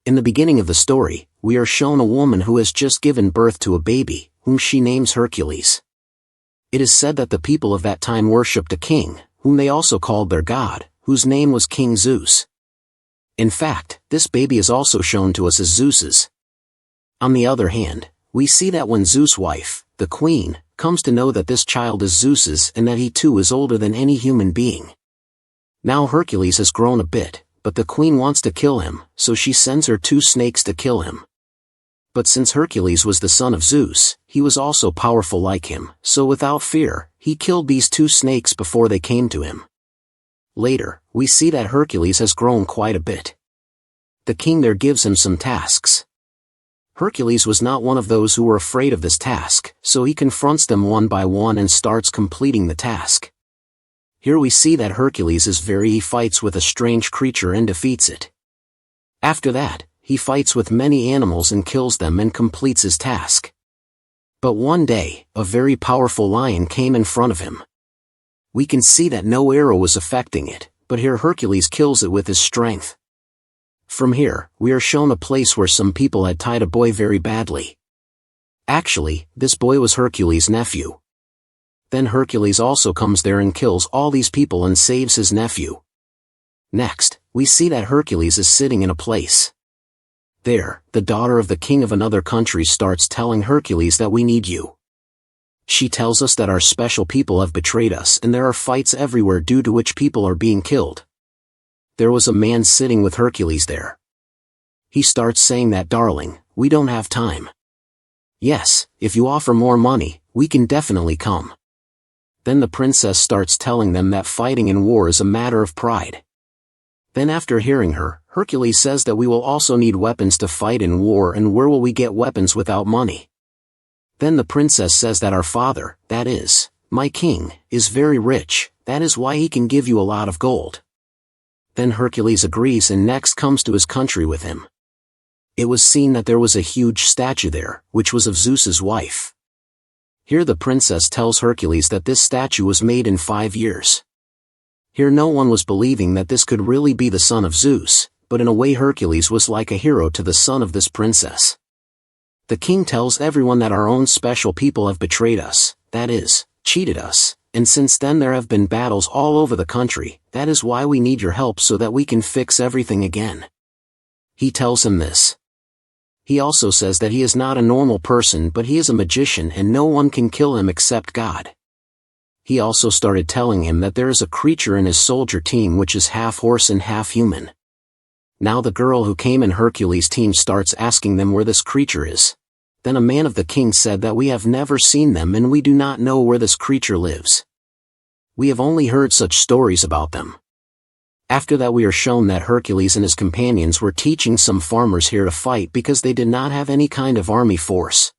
In the beginning of the story, we are shown a woman who has just given birth to a baby, whom she names Hercules. It is said that the people of that time worshipped a king, whom they also called their god, whose name was King Zeus. In fact, this baby is also shown to us as Zeus's. On the other hand, we see that when Zeus' wife, the queen, comes to know that this child is Zeus's and that he too is older than any human being. Now Hercules has grown a bit, but the queen wants to kill him, so she sends her 2 snakes to kill him. But since Hercules was the son of Zeus, he was also powerful like him, so without fear, he killed these 2 snakes before they came to him. Later, we see that Hercules has grown quite a bit. The king there gives him some tasks. Hercules was not one of those who were afraid of this task, so he confronts them one by one and starts completing the task. Here we see that Hercules he fights with a strange creature and defeats it. After that, he fights with many animals and kills them and completes his task. But one day, a very powerful lion came in front of him. We can see that no arrow was affecting it, but here Hercules kills it with his strength. From here, we are shown a place where some people had tied a boy very badly. Actually, this boy was Hercules' nephew. Then Hercules also comes there and kills all these people and saves his nephew. Next, we see that Hercules is sitting in a place. There, the daughter of the king of another country starts telling Hercules that we need you. She tells us that our special people have betrayed us and there are fights everywhere due to which people are being killed. There was a man sitting with Hercules there. He starts saying that, darling, we don't have time. Yes, if you offer more money, we can definitely come. Then the princess starts telling them that fighting in war is a matter of pride. Then after hearing her, Hercules says that we will also need weapons to fight in war, and where will we get weapons without money? Then the princess says that our father, that is, my king, is very rich, that is why he can give you a lot of gold. Then Hercules agrees and next comes to his country with him. It was seen that there was a huge statue there, which was of Zeus's wife. Here the princess tells Hercules that this statue was made in 5 years. Here no one was believing that this could really be the son of Zeus, but in a way Hercules was like a hero to the son of this princess. The king tells everyone that our own special people have betrayed us, that is, cheated us, and since then there have been battles all over the country, that is why we need your help so that we can fix everything again. He tells him this. He also says that he is not a normal person but he is a magician and no one can kill him except God. He also started telling him that there is a creature in his soldier team which is half horse and half human. Now the girl who came in Hercules' team starts asking them where this creature is. Then a man of the king said that we have never seen them and we do not know where this creature lives. We have only heard such stories about them. After that we are shown that Hercules and his companions were teaching some farmers here to fight because they did not have any kind of army force.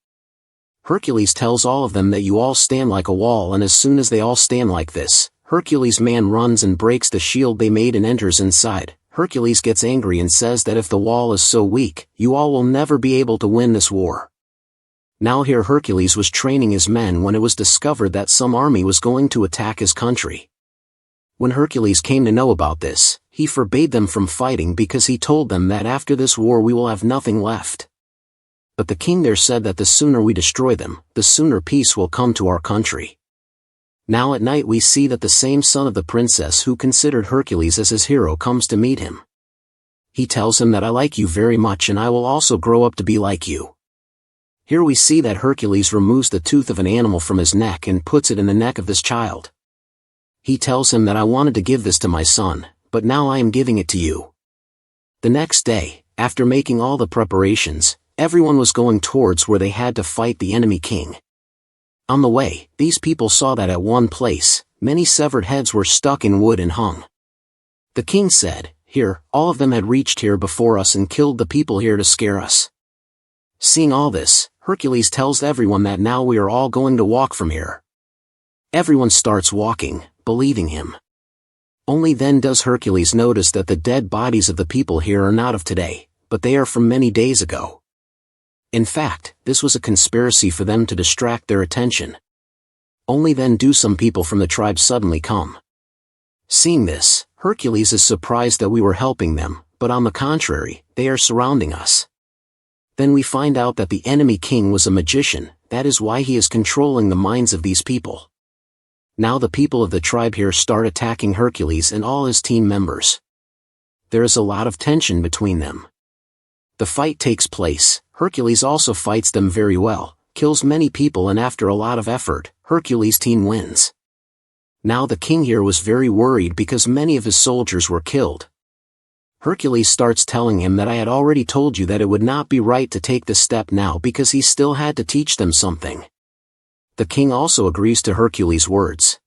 Hercules tells all of them that you all stand like a wall, and as soon as they all stand like this, Hercules' man runs and breaks the shield they made and enters inside. Hercules gets angry and says that if the wall is so weak, you all will never be able to win this war. Now here Hercules was training his men when it was discovered that some army was going to attack his country. When Hercules came to know about this, he forbade them from fighting because he told them that after this war we will have nothing left. But the king there said that the sooner we destroy them, the sooner peace will come to our country. Now at night we see that the same son of the princess who considered Hercules as his hero comes to meet him. He tells him that I like you very much and I will also grow up to be like you. Here we see that Hercules removes the tooth of an animal from his neck and puts it in the neck of this child. He tells him that I wanted to give this to my son, but now I am giving it to you. The next day, after making all the preparations, everyone was going towards where they had to fight the enemy king. On the way, these people saw that at one place, many severed heads were stuck in wood and hung. The king said, "Here, all of them had reached here before us and killed the people here to scare us." Seeing all this, Hercules tells everyone that now we are all going to walk from here. Everyone starts walking, believing him. Only then does Hercules notice that the dead bodies of the people here are not of today, but they are from many days ago. In fact, this was a conspiracy for them to distract their attention. Only then do some people from the tribe suddenly come. Seeing this, Hercules is surprised that we were helping them, but on the contrary, they are surrounding us. Then we find out that the enemy king was a magician, that is why he is controlling the minds of these people. Now the people of the tribe here start attacking Hercules and all his team members. There is a lot of tension between them. The fight takes place, Hercules also fights them very well, kills many people, and after a lot of effort, Hercules' team wins. Now the king here was very worried because many of his soldiers were killed. Hercules starts telling him that I had already told you that it would not be right to take this step now because he still had to teach them something. The king also agrees to Hercules' words.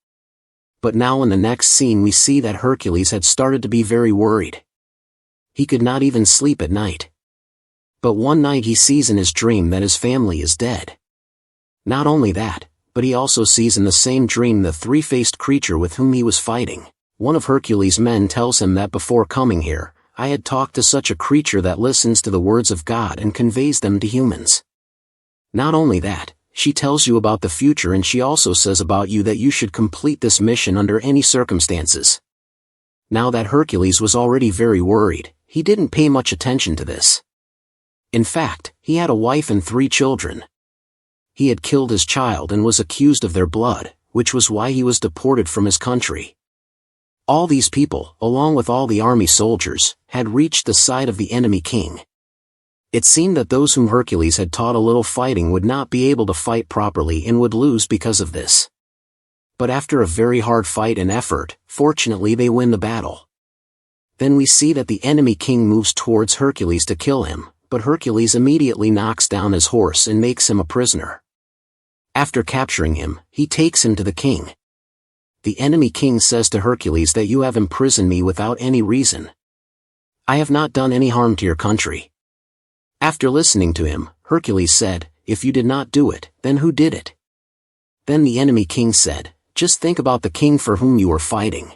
But now in the next scene we see that Hercules had started to be very worried. He could not even sleep at night. But one night he sees in his dream that his family is dead. Not only that, but he also sees in the same dream the three-faced creature with whom he was fighting. One of Hercules' men tells him that before coming here, I had talked to such a creature that listens to the words of God and conveys them to humans. Not only that, she tells you about the future, and she also says about you that you should complete this mission under any circumstances. Now that Hercules was already very worried, he didn't pay much attention to this. In fact, he had a wife and 3 children. He had killed his child and was accused of their blood, which was why he was deported from his country. All these people, along with all the army soldiers, had reached the side of the enemy king. It seemed that those whom Hercules had taught a little fighting would not be able to fight properly and would lose because of this. But after a very hard fight and effort, fortunately they win the battle. Then we see that the enemy king moves towards Hercules to kill him, but Hercules immediately knocks down his horse and makes him a prisoner. After capturing him, he takes him to the king. The enemy king says to Hercules that you have imprisoned me without any reason. I have not done any harm to your country. After listening to him, Hercules said, if you did not do it, then who did it? Then the enemy king said, just think about the king for whom you are fighting.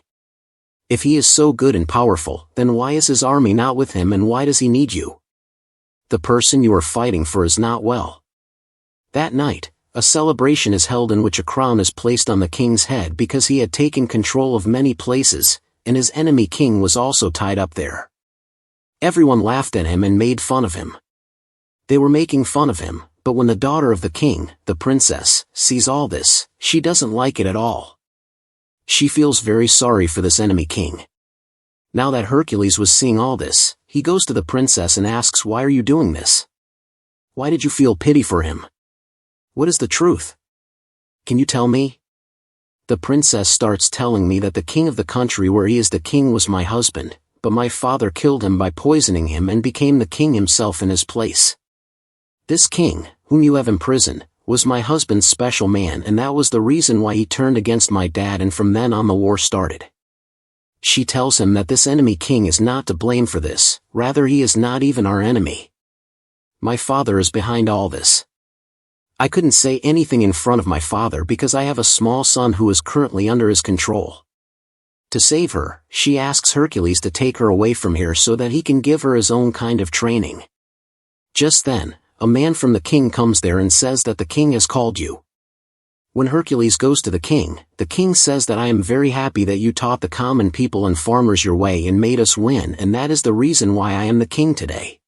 If he is so good and powerful, then why is his army not with him, and why does he need you? The person you are fighting for is not well. That night, a celebration is held in which a crown is placed on the king's head because he had taken control of many places, and his enemy king was also tied up there. Everyone laughed at him and made fun of him. They were making fun of him, but when the daughter of the king, the princess, sees all this, she doesn't like it at all. She feels very sorry for this enemy king. Now that Hercules was seeing all this, he goes to the princess and asks, why are you doing this? Why did you feel pity for him? What is the truth? Can you tell me? The princess starts telling me that the king of the country where he is the king was my husband, but my father killed him by poisoning him and became the king himself in his place. This king, whom you have imprisoned, was my husband's special man, and that was the reason why he turned against my dad, and from then on the war started. She tells him that this enemy king is not to blame for this, rather he is not even our enemy. My father is behind all this. I couldn't say anything in front of my father because I have a small son who is currently under his control. To save her, she asks Hercules to take her away from here so that he can give her his own kind of training. Just then, a man from the king comes there and says that the king has called you. When Hercules goes to the king says that I am very happy that you taught the common people and farmers your way and made us win, and that is the reason why I am the king today.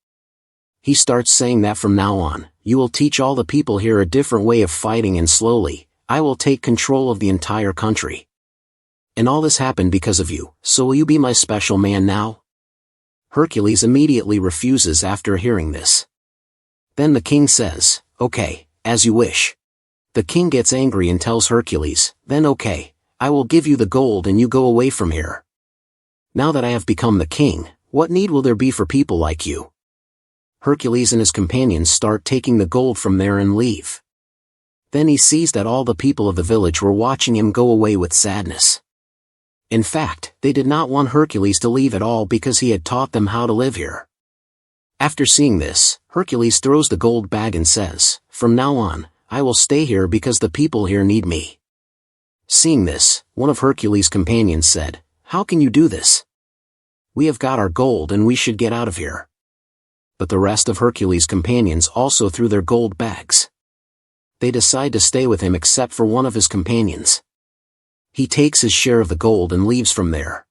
He starts saying that from now on, you will teach all the people here a different way of fighting, and slowly, I will take control of the entire country. And all this happened because of you, so will you be my special man now? Hercules immediately refuses after hearing this. Then the king says, okay, as you wish. The king gets angry and tells Hercules, then okay, I will give you the gold and you go away from here. Now that I have become the king, what need will there be for people like you? Hercules and his companions start taking the gold from there and leave. Then he sees that all the people of the village were watching him go away with sadness. In fact, they did not want Hercules to leave at all because he had taught them how to live here. After seeing this, Hercules throws the gold bag and says, from now on, I will stay here because the people here need me. Seeing this, one of Hercules' companions said, how can you do this? We have got our gold and we should get out of here. But the rest of Hercules' companions also threw their gold bags. They decide to stay with him except for one of his companions. He takes his share of the gold and leaves from there.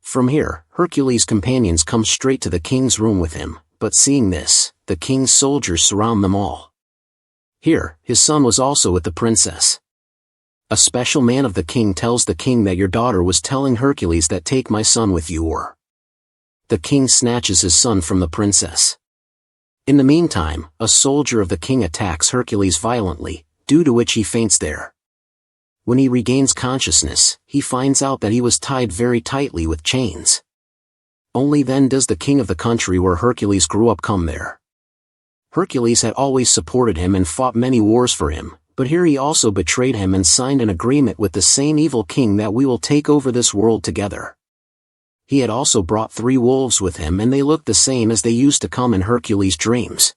From here, Hercules' companions come straight to the king's room with him, but seeing this, the king's soldiers surround them all. Here, his son was also with the princess. A special man of the king tells the king that your daughter was telling Hercules that take my son with you or. The king snatches his son from the princess. In the meantime, a soldier of the king attacks Hercules violently, due to which he faints there. When he regains consciousness, he finds out that he was tied very tightly with chains. Only then does the king of the country where Hercules grew up come there. Hercules had always supported him and fought many wars for him, but here he also betrayed him and signed an agreement with the same evil king that we will take over this world together. He had also brought 3 wolves with him and they looked the same as they used to come in Hercules' dreams.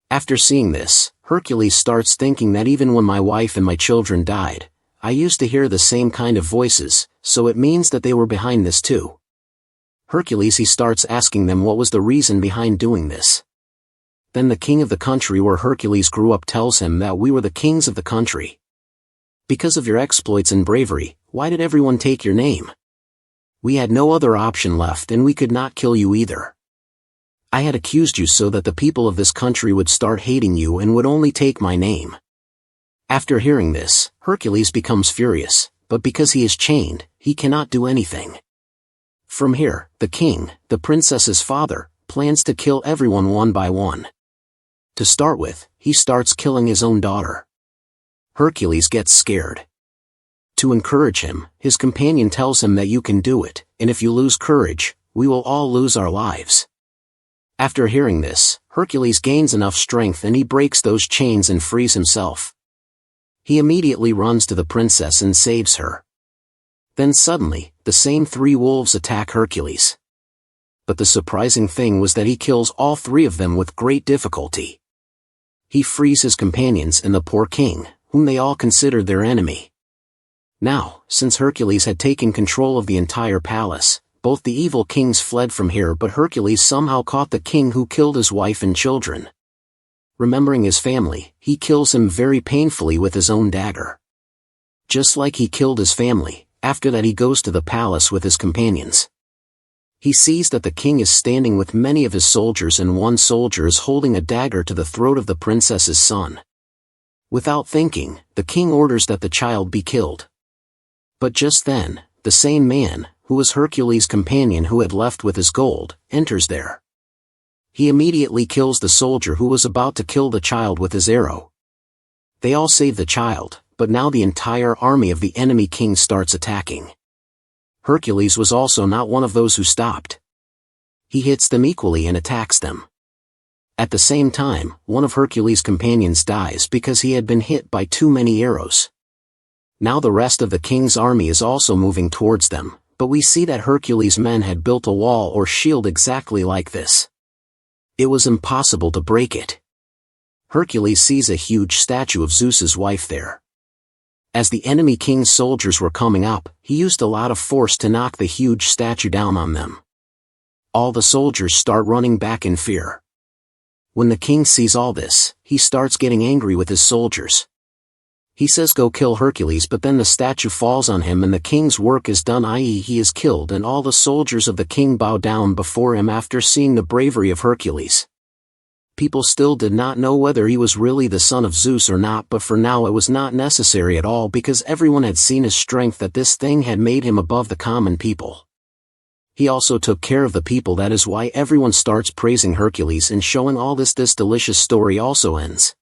After seeing this, Hercules starts thinking that even when my wife and my children died, I used to hear the same kind of voices, so it means that they were behind this too. Hercules he starts asking them what was the reason behind doing this. Then the king of the country where Hercules grew up tells him that we were the kings of the country. Because of your exploits and bravery, why did everyone take your name? We had no other option left and we could not kill you either. I had accused you so that the people of this country would start hating you and would only take my name. After hearing this, Hercules becomes furious, but because he is chained, he cannot do anything. From here, the king, the princess's father, plans to kill everyone one by one. To start with, he starts killing his own daughter. Hercules gets scared. To encourage him, his companion tells him that you can do it, and if you lose courage, we will all lose our lives. After hearing this, Hercules gains enough strength and he breaks those chains and frees himself. He immediately runs to the princess and saves her. Then suddenly, the same 3 wolves attack Hercules. But the surprising thing was that he kills all 3 of them with great difficulty. He frees his companions and the poor king, whom they all considered their enemy. Now, since Hercules had taken control of the entire palace, both the evil kings fled from here, but Hercules somehow caught the king who killed his wife and children. Remembering his family, he kills him very painfully with his own dagger. Just like he killed his family, after that he goes to the palace with his companions. He sees that the king is standing with many of his soldiers and one soldier is holding a dagger to the throat of the princess's son. Without thinking, the king orders that the child be killed. But just then, the same man, who was Hercules' companion who had left with his gold, enters there. He immediately kills the soldier who was about to kill the child with his arrow. They all save the child, but now the entire army of the enemy king starts attacking. Hercules was also not one of those who stopped. He hits them equally and attacks them. At the same time, one of Hercules' companions dies because he had been hit by too many arrows. Now the rest of the king's army is also moving towards them, but we see that Hercules' men had built a wall or shield exactly like this. It was impossible to break it. Hercules sees a huge statue of Zeus's wife there. As the enemy king's soldiers were coming up, he used a lot of force to knock the huge statue down on them. All the soldiers start running back in fear. When the king sees all this, he starts getting angry with his soldiers. He says go kill Hercules, but then the statue falls on him and the king's work is done, i.e. he is killed, and all the soldiers of the king bow down before him after seeing the bravery of Hercules. People still did not know whether he was really the son of Zeus or not, but for now it was not necessary at all because everyone had seen his strength, that this thing had made him above the common people. He also took care of the people, that is why everyone starts praising Hercules and showing all this delicious story also ends.